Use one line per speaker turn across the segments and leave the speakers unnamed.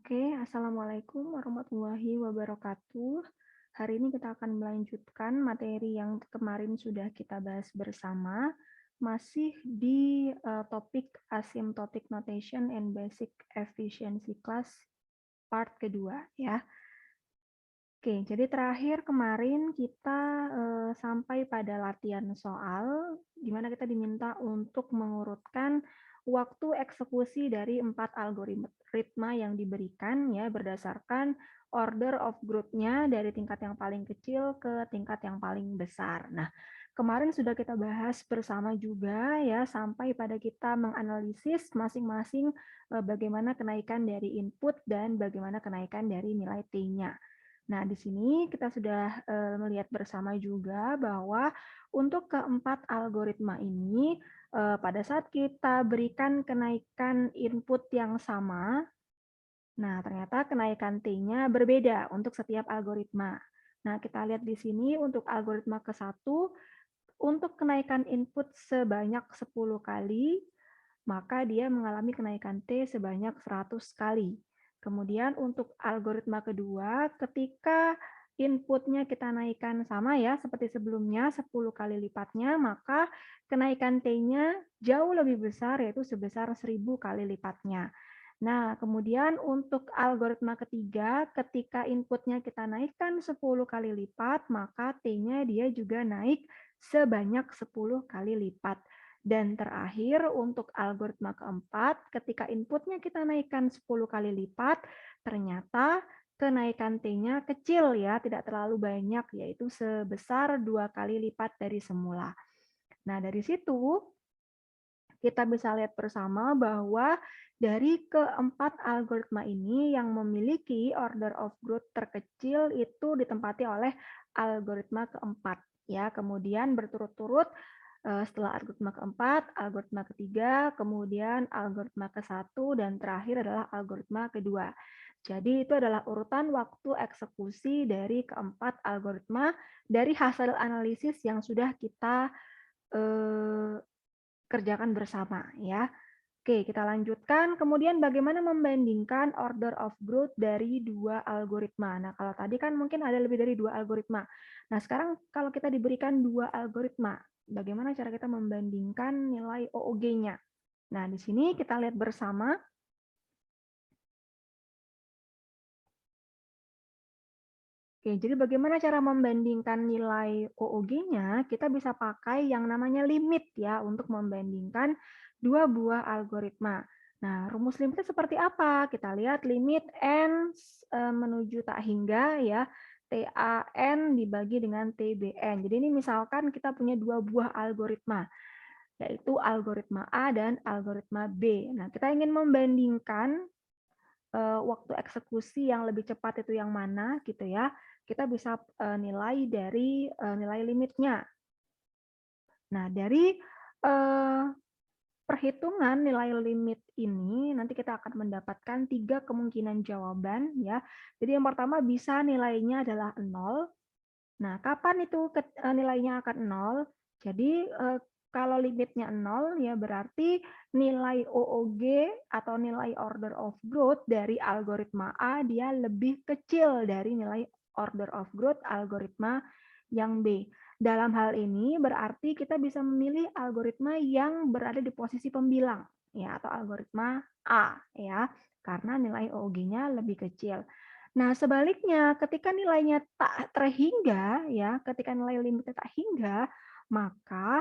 Oke, Assalamualaikum warahmatullahi wabarakatuh. Hari ini kita akan melanjutkan materi yang kemarin sudah kita bahas bersama, masih di topik asymptotic notation and basic efficiency class part kedua ya. Oke, jadi terakhir kemarin kita sampai pada latihan soal, di mana kita diminta untuk mengurutkan waktu eksekusi dari 4 algoritma yang diberikan ya berdasarkan order of growth-nya dari tingkat yang paling kecil ke tingkat yang paling besar. Nah, kemarin sudah kita bahas bersama juga ya sampai pada kita menganalisis masing-masing bagaimana kenaikan dari input dan bagaimana kenaikan dari nilai T-nya. Nah, di sini kita sudah melihat bersama juga bahwa untuk keempat algoritma ini, pada saat kita berikan kenaikan input yang sama, nah ternyata kenaikan T-nya berbeda untuk setiap algoritma. Nah, kita lihat di sini untuk algoritma ke-1, untuk kenaikan input sebanyak 10 kali, maka dia mengalami kenaikan T sebanyak 100 kali. Kemudian untuk algoritma kedua, ketika inputnya kita naikkan sama ya, seperti sebelumnya 10 kali lipatnya, maka kenaikan T-nya jauh lebih besar, yaitu sebesar 1000 kali lipatnya. Nah, kemudian untuk algoritma ketiga, ketika inputnya kita naikkan 10 kali lipat, maka T-nya dia juga naik sebanyak 10 kali lipat. Dan terakhir untuk algoritma keempat, ketika inputnya kita naikkan 10 kali lipat, ternyata kenaikan T-nya kecil ya, tidak terlalu banyak, yaitu sebesar 2 kali lipat dari semula. Nah, dari situ kita bisa lihat bersama bahwa dari keempat algoritma ini yang memiliki order of growth terkecil itu ditempati oleh algoritma keempat. Ya, kemudian berturut-turut setelah algoritma keempat, algoritma ketiga, kemudian algoritma ke-1, dan terakhir adalah algoritma kedua. Jadi itu adalah urutan waktu eksekusi dari keempat algoritma dari hasil analisis yang sudah kita eh, kerjakan bersama ya. Oke, kita lanjutkan. Kemudian bagaimana membandingkan order of growth dari dua algoritma. Nah, kalau tadi kan mungkin ada lebih dari dua algoritma. Nah, sekarang kalau kita diberikan dua algoritma, bagaimana cara kita membandingkan nilai OOG-nya? Nah, di sini kita lihat bersama. Oke, jadi bagaimana cara membandingkan nilai OOG-nya? Kita bisa pakai yang namanya limit ya untuk membandingkan dua buah algoritma. Nah, rumus limitnya seperti apa? Kita lihat limit n menuju tak hingga ya, TAN dibagi dengan TBN. Jadi ini misalkan kita punya dua buah algoritma, yaitu algoritma A dan algoritma B. Nah, kita ingin membandingkan waktu eksekusi yang lebih cepat itu yang mana gitu ya, kita bisa nilai dari nilai limitnya. Nah, dari perhitungan nilai limit ini nanti kita akan mendapatkan 3 kemungkinan jawaban ya. Jadi yang pertama bisa nilainya adalah 0. Nah, kapan itu nilainya akan 0? Jadi kalau limitnya 0 ya berarti nilai OOG atau nilai order of growth dari algoritma A dia lebih kecil dari nilai order of growth algoritma yang B. Dalam hal ini berarti kita bisa memilih algoritma yang berada di posisi pembilang ya atau algoritma A ya karena nilai OOG-nya lebih kecil. Nah, sebaliknya ketika nilainya tak terhingga ya, ketika nilai limitnya tak hingga, maka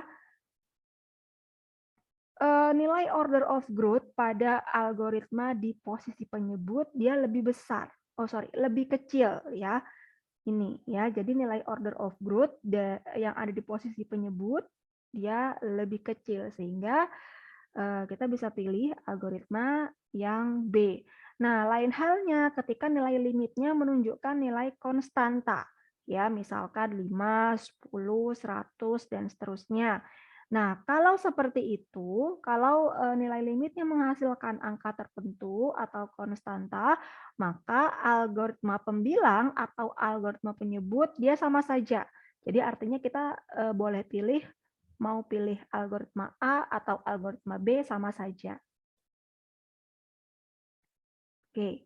nilai order of growth pada algoritma di posisi penyebut dia lebih besar. Oh, sorry, lebih kecil ya. Ini ya. Jadi nilai order of growth yang ada di posisi penyebut dia lebih kecil sehingga kita bisa pilih algoritma yang B. Nah, lain halnya ketika nilai limitnya menunjukkan nilai konstanta, ya misalkan 5, 10, 100, dan seterusnya. Nah, kalau seperti itu, kalau nilai limitnya menghasilkan angka tertentu atau konstanta, maka algoritma pembilang atau algoritma penyebut dia sama saja. Jadi artinya kita boleh pilih mau pilih algoritma A atau algoritma B sama saja. Oke.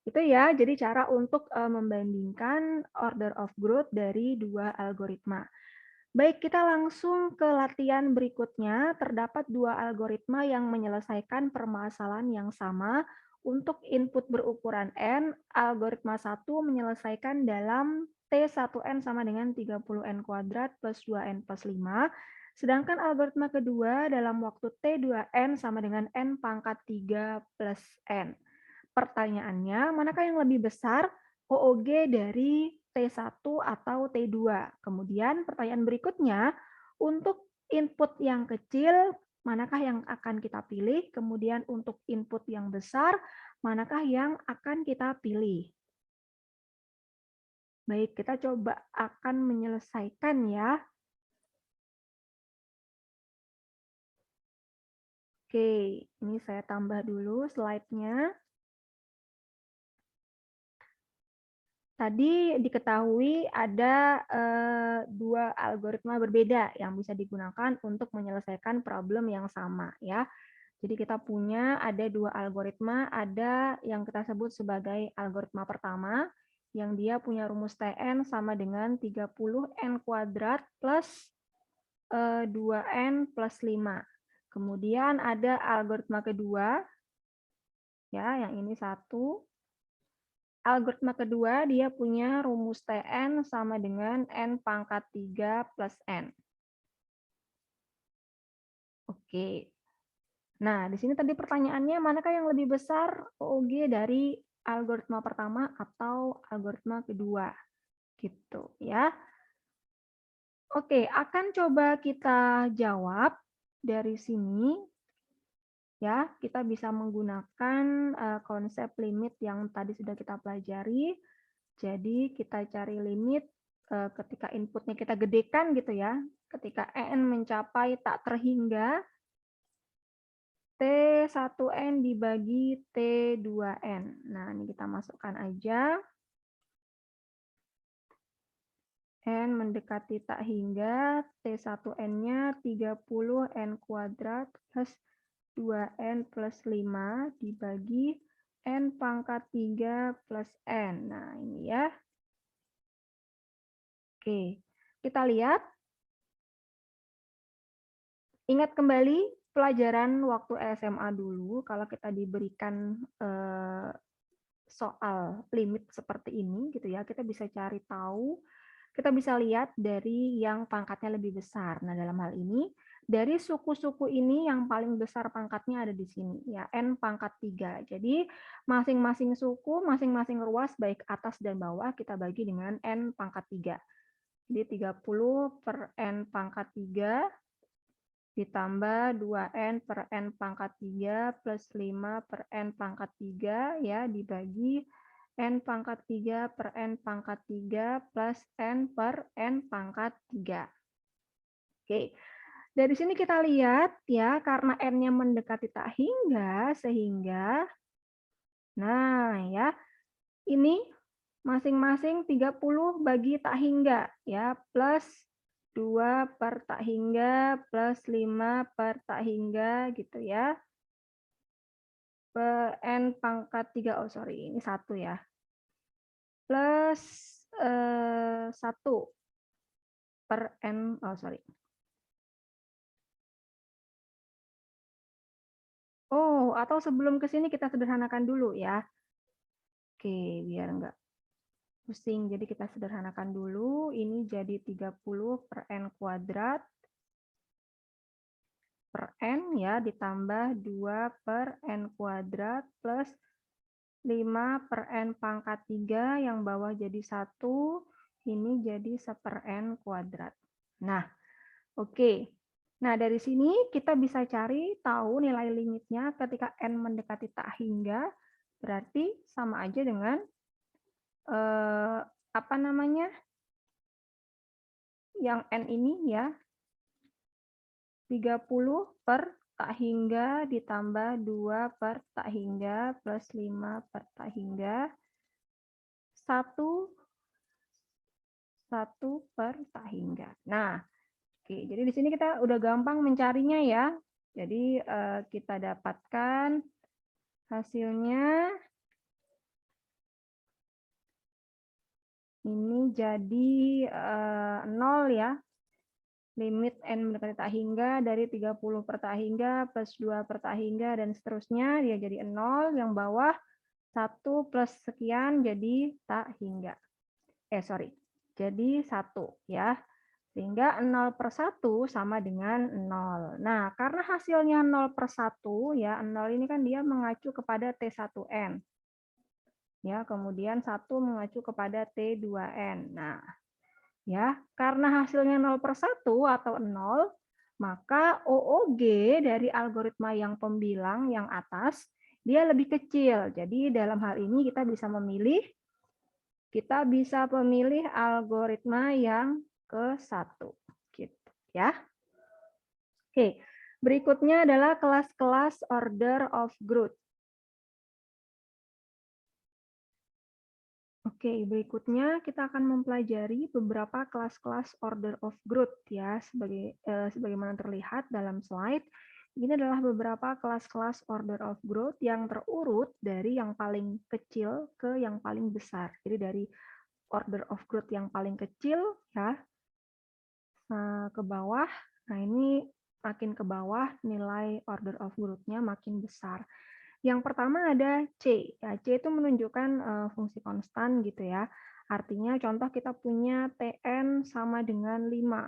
Itu ya, jadi cara untuk membandingkan order of growth dari dua algoritma. Baik, kita langsung ke latihan berikutnya. Terdapat dua algoritma yang menyelesaikan permasalahan yang sama untuk input berukuran N. Algoritma 1 menyelesaikan dalam T1N sama dengan 30N kuadrat plus 2N plus 5. Sedangkan algoritma kedua dalam waktu T2N sama dengan N pangkat 3 plus N. Pertanyaannya, manakah yang lebih besar, OOG dari T1 atau T2? Kemudian pertanyaan berikutnya, untuk input yang kecil, manakah yang akan kita pilih? Kemudian untuk input yang besar, manakah yang akan kita pilih? Baik, kita coba akan menyelesaikan ya. Oke, ini saya tambah dulu slide-nya. Tadi diketahui ada dua algoritma berbeda yang bisa digunakan untuk menyelesaikan problem yang sama ya. Jadi kita punya ada dua algoritma, ada yang kita sebut sebagai algoritma pertama yang dia punya rumus Tn sama dengan 30n kuadrat plus 2n plus 5. Kemudian ada algoritma kedua ya, yang ini satu. Algoritma kedua, dia punya rumus Tn sama dengan N pangkat 3 plus N. Oke. Nah, di sini tadi pertanyaannya, manakah yang lebih besar OOG dari algoritma pertama atau algoritma kedua? Gitu ya. Oke, akan coba kita jawab dari sini. Ya, kita bisa menggunakan konsep limit yang tadi sudah kita pelajari. Jadi kita cari limit ketika inputnya kita gedekan gitu ya. Ketika n mencapai tak terhingga, T1n dibagi T2n. Nah, ini kita masukkan aja. N mendekati tak hingga, T1n-nya 30n kuadrat plus 2n plus 5 dibagi n pangkat 3 plus n. Nah, ini ya. Oke, kita lihat. Ingat kembali pelajaran waktu SMA dulu, kalau kita diberikan soal limit seperti ini, gitu ya, kita bisa cari tahu, kita bisa lihat dari yang pangkatnya lebih besar. Nah, dalam hal ini, dari suku-suku ini yang paling besar pangkatnya ada di sini, ya, N pangkat 3. Jadi, masing-masing suku, masing-masing ruas, baik atas dan bawah, kita bagi dengan N pangkat 3. Jadi, 30 per N pangkat 3, ditambah 2n per n pangkat 3 plus 5 per n pangkat 3 ya dibagi n pangkat 3 per n pangkat 3 plus n per n pangkat 3. Oke, dari sini kita lihat ya, karena n-nya mendekati tak hingga, sehingga, nah ya, ini masing-masing 30 bagi tak hingga ya, plus 2 per tak hingga plus 5 per tak hingga gitu ya. N pangkat 3, oh sorry, ini 1 ya. Plus 1 per N, oh sorry. Oh, atau sebelum ke sini kita sederhanakan dulu ya. Oke, biar enggak pusing. Jadi kita sederhanakan dulu. Ini jadi 30 per N kuadrat per N ya, ditambah 2 per N kuadrat plus 5 per N pangkat 3, yang bawah jadi 1, ini jadi 1 per N kuadrat. Nah, oke. Nah, dari sini kita bisa cari tahu nilai limitnya ketika N mendekati tak hingga, berarti sama aja dengan, apa namanya, yang N ini ya, 30 per tak hingga ditambah 2 per tak hingga plus 5 per tak hingga 1 per tak hingga. Nah, oke, jadi di sini kita udah gampang mencarinya ya. Jadi kita dapatkan hasilnya jadi 0 ya. Limit n mendekati tak hingga dari 30 per tak hingga plus 2 per tak hingga dan seterusnya, dia jadi 0. Yang bawah 1 plus sekian jadi tak hingga. Jadi 1 ya. Sehingga 0 per 1 sama dengan 0. Nah, karena hasilnya 0 per 1, ya 0 ini kan dia mengacu kepada T1N. Ya, kemudian 1 mengacu kepada T2N. Nah, ya, karena hasilnya 0 per 1 atau 0, maka OOG dari algoritma yang pembilang yang atas, dia lebih kecil. Jadi dalam hal ini kita bisa memilih algoritma yang ke-1. Gitu, ya. Oke, berikutnya adalah kelas-kelas order of growth. Oke, berikutnya kita akan mempelajari beberapa kelas-kelas order of growth ya, sebagaimana terlihat dalam slide. Ini adalah beberapa kelas-kelas order of growth yang terurut dari yang paling kecil ke yang paling besar. Jadi dari order of growth yang paling kecil ya ke bawah. Nah, ini makin ke bawah nilai order of growth-nya makin besar. Yang pertama ada C. Ya, C itu menunjukkan fungsi konstan gitu ya. Artinya contoh kita punya Tn sama dengan 5.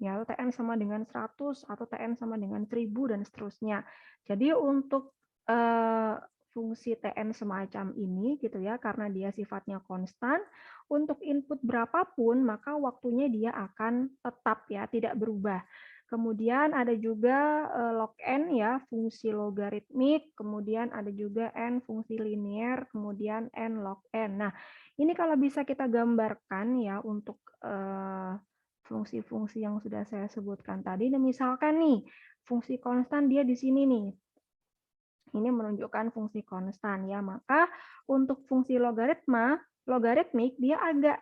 Ya, Tn sama dengan 100 atau Tn sama dengan 1000 dan seterusnya. Jadi untuk fungsi Tn semacam ini gitu ya, karena dia sifatnya konstan, untuk input berapapun maka waktunya dia akan tetap ya, tidak berubah. Kemudian ada juga log n ya, fungsi logaritmik, kemudian ada juga n fungsi linear, kemudian n log n. Nah, ini kalau bisa kita gambarkan ya untuk fungsi-fungsi yang sudah saya sebutkan tadi. Nah, misalkan nih, fungsi konstan dia di sini nih. Ini menunjukkan fungsi konstan ya, maka untuk fungsi logaritmik dia agak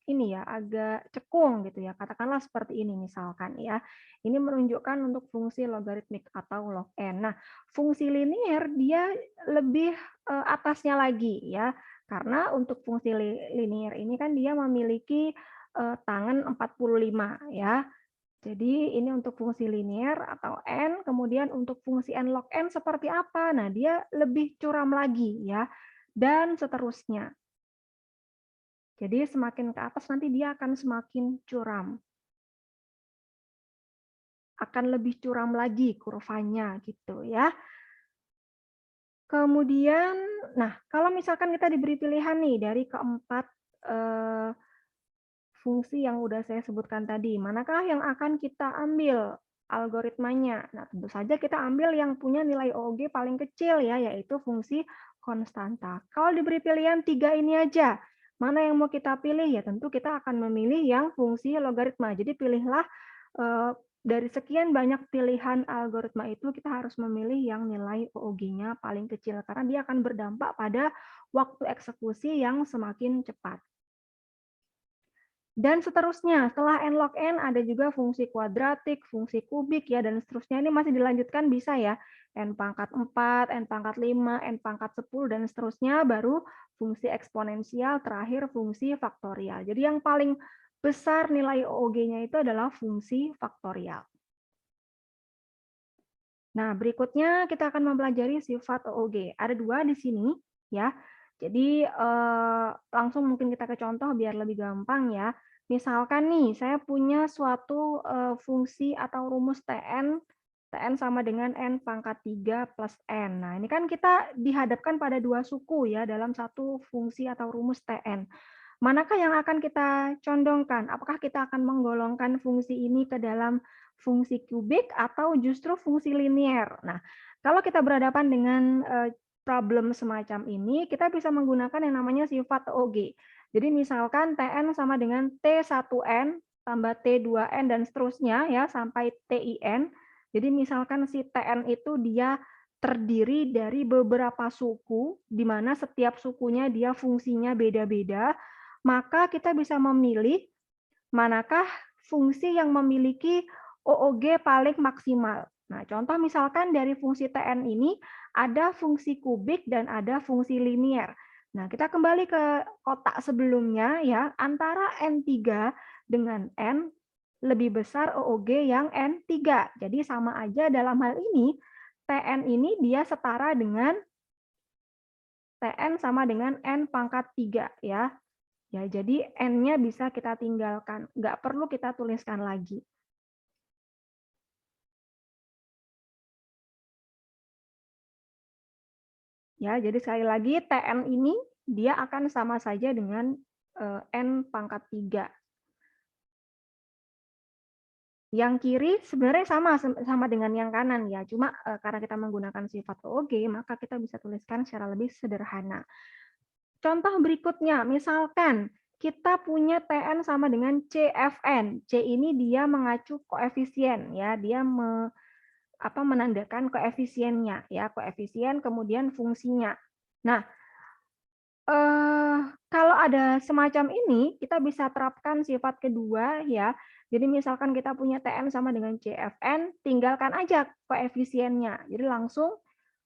ini ya, agak cekung gitu ya, katakanlah seperti ini misalkan ya. Ini menunjukkan untuk fungsi logaritmik atau log n. Nah, fungsi linear dia lebih atasnya lagi ya, karena untuk fungsi linear ini kan dia memiliki tangan 45 ya. Jadi ini untuk fungsi linear atau n, kemudian untuk fungsi n log n seperti apa? Nah, dia lebih curam lagi ya, dan seterusnya. Jadi semakin ke atas nanti dia akan semakin curam. Akan lebih curam lagi kurvanya gitu ya. Kemudian, nah kalau misalkan kita diberi pilihan nih dari keempat fungsi yang udah saya sebutkan tadi, manakah yang akan kita ambil algoritmanya? Nah, tentu saja kita ambil yang punya nilai OOG paling kecil ya, yaitu fungsi konstanta. Kalau diberi pilihan 3 ini aja, mana yang mau kita pilih? Ya tentu kita akan memilih yang fungsi logaritma. Jadi pilihlah dari sekian banyak pilihan algoritma itu, kita harus memilih yang nilai OOG-nya paling kecil, karena dia akan berdampak pada waktu eksekusi yang semakin cepat. Dan seterusnya, setelah n log n ada juga fungsi kuadratik, fungsi kubik ya, dan seterusnya. Ini masih dilanjutkan bisa ya, n pangkat 4, n pangkat 5, n pangkat 10, dan seterusnya, baru fungsi eksponensial, terakhir fungsi faktorial. Jadi yang paling besar nilai OOG-nya itu adalah fungsi faktorial. Nah, berikutnya kita akan mempelajari sifat OOG. Ada 2 di sini ya. Jadi langsung mungkin kita ke contoh biar lebih gampang ya. Misalkan nih, saya punya suatu fungsi atau rumus Tn, Tn sama dengan n pangkat 3 plus n. Nah, ini kan kita dihadapkan pada 2 suku ya dalam satu fungsi atau rumus Tn. Manakah yang akan kita condongkan? Apakah kita akan menggolongkan fungsi ini ke dalam fungsi kubik atau justru fungsi linear? Nah, kalau kita berhadapan dengan problem semacam ini, kita bisa menggunakan yang namanya sifat OG. Jadi misalkan Tn sama dengan T1n tambah T2n dan seterusnya ya sampai TIN. Jadi misalkan si Tn itu dia terdiri dari beberapa suku, di mana setiap sukunya dia fungsinya beda-beda, maka kita bisa memilih manakah fungsi yang memiliki OOG paling maksimal. Nah, contoh misalkan dari fungsi Tn ini ada fungsi kubik dan ada fungsi linear. Nah, kita kembali ke kotak sebelumnya ya, antara N3 dengan N lebih besar OOG yang N3. Jadi sama aja dalam hal ini, TN ini dia setara dengan TN sama dengan N pangkat 3 ya. Ya, jadi N-nya bisa kita tinggalkan, nggak perlu kita tuliskan lagi. Ya, jadi sekali lagi TN ini dia akan sama saja dengan N pangkat 3. Yang kiri sebenarnya sama dengan yang kanan ya, cuma karena kita menggunakan sifat OOG, maka kita bisa tuliskan secara lebih sederhana. Contoh berikutnya, misalkan kita punya TN sama dengan CFN. C ini dia mengacu koefisien ya, dia menandakan koefisiennya ya, koefisien kemudian fungsinya. Nah, kalau ada semacam ini, kita bisa terapkan sifat kedua ya. Jadi misalkan kita punya TN sama dengan CFN, tinggalkan aja koefisiennya. Jadi langsung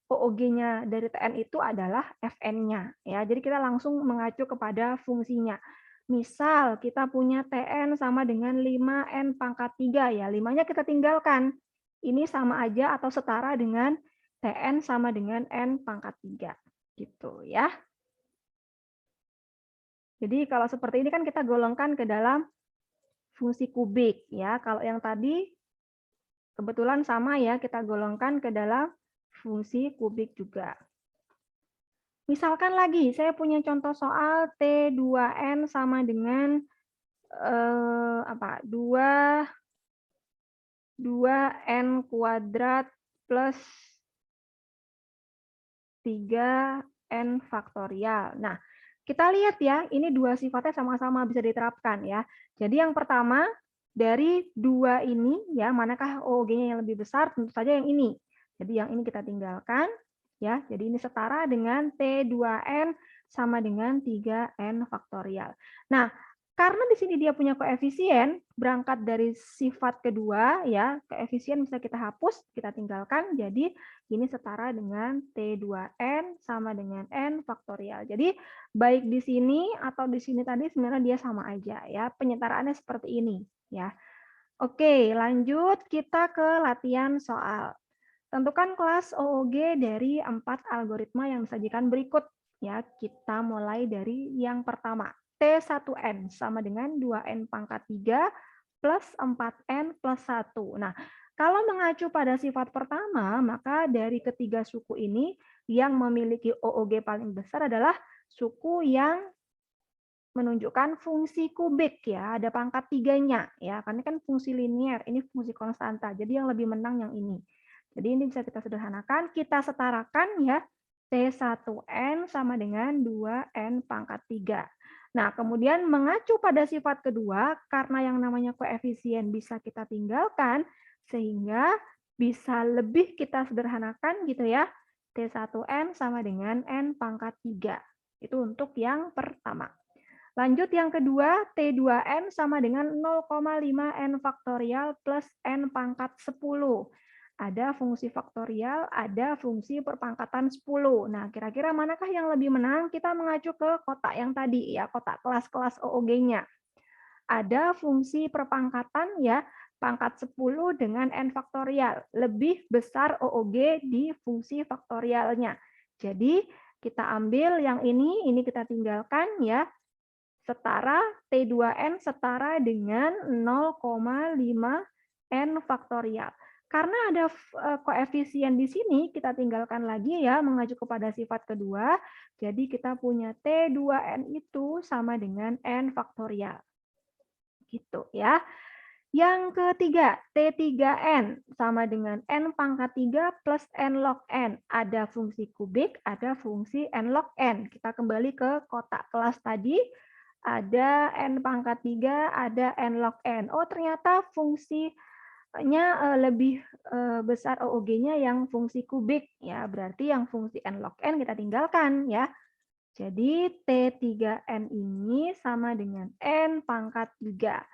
OOG-nya dari TN itu adalah FN-nya ya. Jadi kita langsung mengacu kepada fungsinya. Misal kita punya TN sama dengan 5N pangkat 3 ya. 5-nya kita tinggalkan. Ini sama aja atau setara dengan TN sama dengan N pangkat 3 gitu ya. Jadi kalau seperti ini kan kita golongkan ke dalam fungsi kubik ya. Kalau yang tadi kebetulan sama ya, kita golongkan ke dalam fungsi kubik juga. Misalkan lagi, saya punya contoh soal T2N sama dengan 2N kuadrat plus 3N faktorial. Nah, kita lihat ya, ini dua sifatnya sama-sama bisa diterapkan ya. Jadi yang pertama, dari dua ini ya, manakah OOG-nya yang lebih besar? Tentu saja yang ini. Jadi yang ini kita tinggalkan ya. Jadi ini setara dengan T2N sama dengan 3N faktorial. Nah, karena di sini dia punya koefisien, berangkat dari sifat kedua ya, koefisien bisa kita hapus, kita tinggalkan. Jadi ini setara dengan T2N sama dengan N faktorial. Jadi baik di sini atau di sini tadi sebenarnya dia sama aja ya. Penyetaraannya seperti ini ya. Oke, lanjut kita ke latihan soal. Tentukan kelas OOG dari 4 algoritma yang disajikan berikut ya. Kita mulai dari yang pertama. T1N sama dengan 2N pangkat 3 plus 4N plus 1. Nah, kalau mengacu pada sifat pertama, maka dari ketiga suku ini yang memiliki OOG paling besar adalah suku yang menunjukkan fungsi kubik ya, ada pangkat 3-nya ya, karena kan fungsi linier, ini fungsi konstanta. Jadi yang lebih menang yang ini. Jadi ini bisa kita sederhanakan, kita setarakan ya, T1N sama dengan 2N pangkat 3. Nah, kemudian mengacu pada sifat kedua, karena yang namanya koefisien bisa kita tinggalkan, sehingga bisa lebih kita sederhanakan gitu ya, T1N sama dengan N pangkat 3. Itu untuk yang pertama. Lanjut yang kedua, T2N sama dengan 0,5N faktorial plus N pangkat 10. Ada fungsi faktorial, ada fungsi perpangkatan 10. Nah, kira-kira manakah yang lebih menang? Kita mengacu ke kotak yang tadi ya, kotak kelas-kelas OOG-nya. Ada fungsi perpangkatan ya, pangkat 10 dengan N faktorial. Lebih besar OOG di fungsi faktorialnya. Jadi, kita ambil yang ini kita tinggalkan ya, setara T2N setara dengan 0,5 N faktorial. Karena ada koefisien di sini, kita tinggalkan lagi ya, mengacu kepada sifat kedua. Jadi kita punya T2N itu sama dengan N faktorial. Gitu ya. Yang ketiga, T3N sama dengan N pangkat 3 plus N log N. Ada fungsi kubik, ada fungsi N log N. Kita kembali ke kotak kelas tadi. Ada N pangkat 3, ada N log N. Oh, ternyata fungsinya lebih besar OOG-nya yang fungsi kubik. Ya, berarti yang fungsi N log N kita tinggalkan ya. Jadi T3N ini sama dengan N pangkat 3.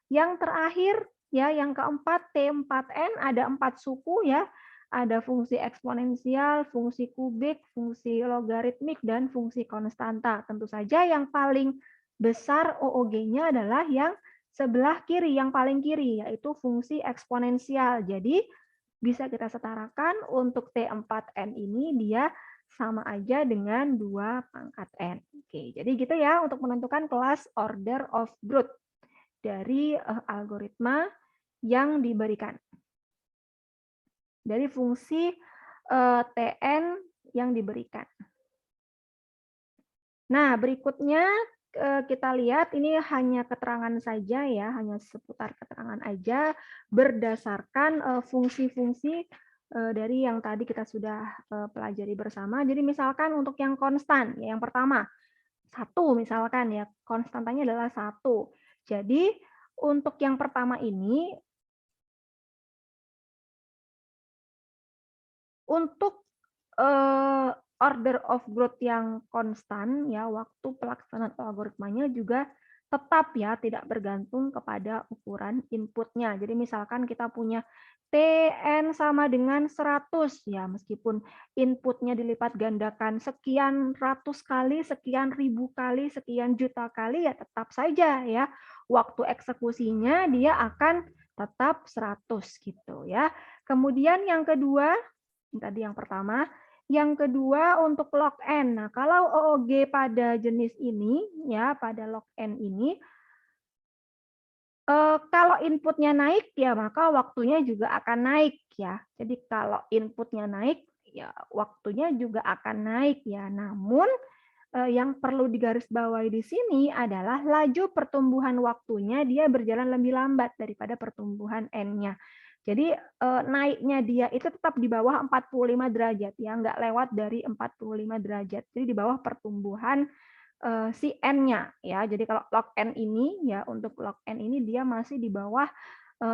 Yang terakhir ya, yang keempat T4N ada 4 suku ya. ada fungsi eksponensial, fungsi kubik, fungsi logaritmik, dan fungsi konstanta. Tentu saja yang paling besar OOG-nya adalah yang sebelah kiri, yang paling kiri, yaitu fungsi eksponensial. Jadi bisa kita setarakan untuk T4N ini dia sama aja dengan 2 pangkat N. Oke, jadi gitu ya untuk menentukan kelas order of growth dari algoritma yang diberikan. Dari fungsi Tn yang diberikan. Nah, berikutnya kita lihat ini hanya keterangan saja ya, hanya seputar keterangan aja berdasarkan fungsi-fungsi dari yang tadi kita sudah pelajari bersama. Jadi misalkan untuk yang konstan, ya, yang pertama, 1 misalkan ya, konstantanya adalah 1. Jadi untuk yang pertama ini, untuk order of growth yang konstan ya, waktu pelaksanaan algoritmanya juga tetap ya tidak bergantung kepada ukuran inputnya. Jadi misalkan kita punya Tn sama dengan 100 ya, meskipun inputnya dilipat gandakan sekian ratus kali, sekian ribu kali, sekian juta kali, ya tetap saja ya waktu eksekusinya dia akan tetap 100 gitu ya. Kemudian yang kedua, tadi yang pertama. Yang kedua untuk log N. Nah, kalau OOG pada jenis ini, ya pada log N ini, kalau inputnya naik, ya maka waktunya juga akan naik ya. Jadi kalau inputnya naik, ya waktunya juga akan naik ya. Namun yang perlu digarisbawahi di sini adalah laju pertumbuhan waktunya dia berjalan lebih lambat daripada pertumbuhan N-nya. Jadi naiknya dia itu tetap di bawah 45 derajat ya, nggak lewat dari 45 derajat. Jadi di bawah pertumbuhan si N-nya ya. Jadi kalau log N ini ya, untuk log N ini dia masih di bawah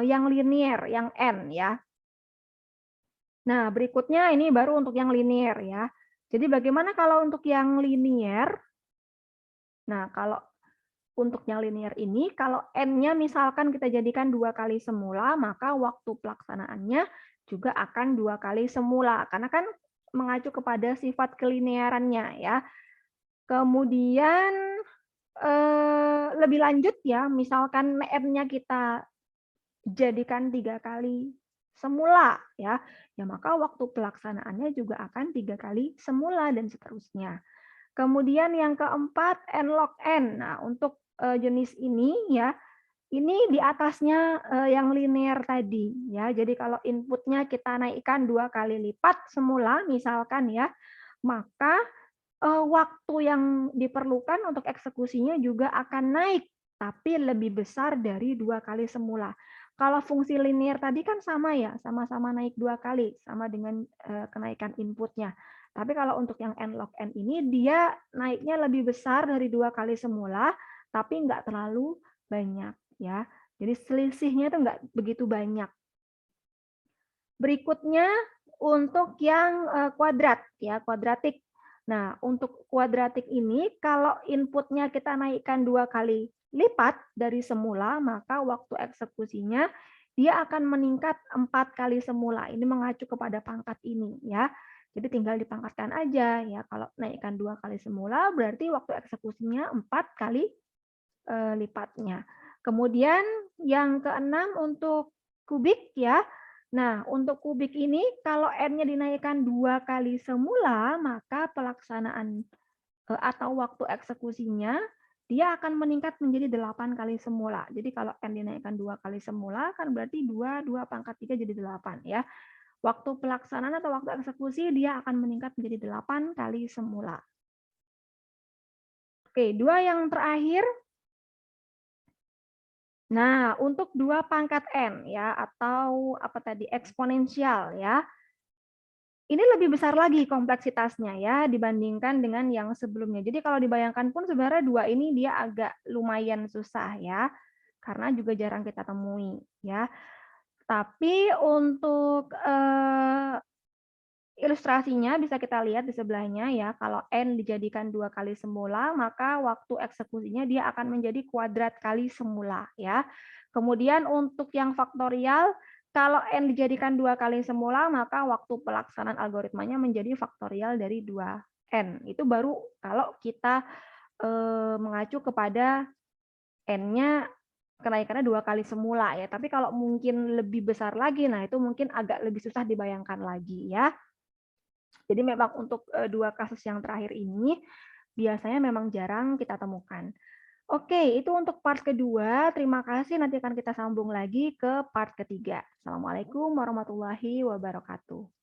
yang linear, yang N ya. Nah, berikutnya ini baru untuk yang linear ya. Jadi bagaimana kalau untuk yang linear? Nah, kalau untuk yang linear ini, kalau N-nya misalkan kita jadikan 2 kali semula, maka waktu pelaksanaannya juga akan 2 kali semula. Karena kan mengacu kepada sifat kelinearannya ya. Kemudian lebih lanjut ya, misalkan N-nya kita jadikan 3 kali semula ya, ya maka waktu pelaksanaannya juga akan 3 kali semula dan seterusnya. Kemudian yang keempat, N-log N. Nah, untuk jenis ini ya, ini di atasnya yang linear tadi ya. Jadi kalau inputnya kita naikkan 2 kali lipat semula misalkan ya, maka waktu yang diperlukan untuk eksekusinya juga akan naik, tapi lebih besar dari 2 kali semula. Kalau fungsi linear tadi kan sama ya, sama-sama naik 2 kali, sama dengan kenaikan inputnya. Tapi kalau untuk yang N-log N ini, dia naiknya lebih besar dari 2 kali semula, tapi nggak terlalu banyak ya. Jadi selisihnya itu nggak begitu banyak. Berikutnya untuk yang kuadrat ya, kuadratik. Nah, untuk kuadratik ini kalau inputnya kita naikkan 2 kali lipat dari semula, maka waktu eksekusinya dia akan meningkat 4 kali semula. Ini mengacu kepada pangkat ini ya. Jadi tinggal dipangkatkan aja ya. Kalau naikkan 2 kali semula berarti waktu eksekusinya 4 kali lipatnya. Kemudian yang keenam untuk kubik ya. Nah, untuk kubik ini kalau N-nya dinaikkan 2 kali semula, maka pelaksanaan atau waktu eksekusinya dia akan meningkat menjadi 8 kali semula. Jadi kalau N dinaikkan 2 kali semula kan berarti 2 pangkat 3 jadi 8 ya. Waktu pelaksanaan atau waktu eksekusi dia akan meningkat menjadi 8 kali semula. Oke, 2 yang terakhir. Nah, untuk 2 pangkat N ya, atau apa tadi, eksponensial ya, ini lebih besar lagi kompleksitasnya ya dibandingkan dengan yang sebelumnya. Jadi kalau dibayangkan pun sebenarnya 2 ini dia agak lumayan susah ya, karena juga jarang kita temui ya. Tapi untuk ilustrasinya bisa kita lihat di sebelahnya ya, kalau N dijadikan 2 kali semula, maka waktu eksekusinya dia akan menjadi kuadrat kali semula ya. Kemudian untuk yang faktorial, Kalau n dijadikan 2 kali semula, maka waktu pelaksanaan algoritmanya menjadi faktorial dari 2n. Itu baru kalau kita mengacu kepada n-nya kenaikannya 2 kali semula ya. Tapi kalau mungkin lebih besar lagi, nah itu mungkin agak lebih susah dibayangkan lagi ya. Jadi memang untuk 2 kasus yang terakhir ini biasanya memang jarang kita temukan. Oke, itu untuk part kedua. Terima kasih. Nanti akan kita sambung lagi ke part ketiga. Assalamualaikum warahmatullahi wabarakatuh.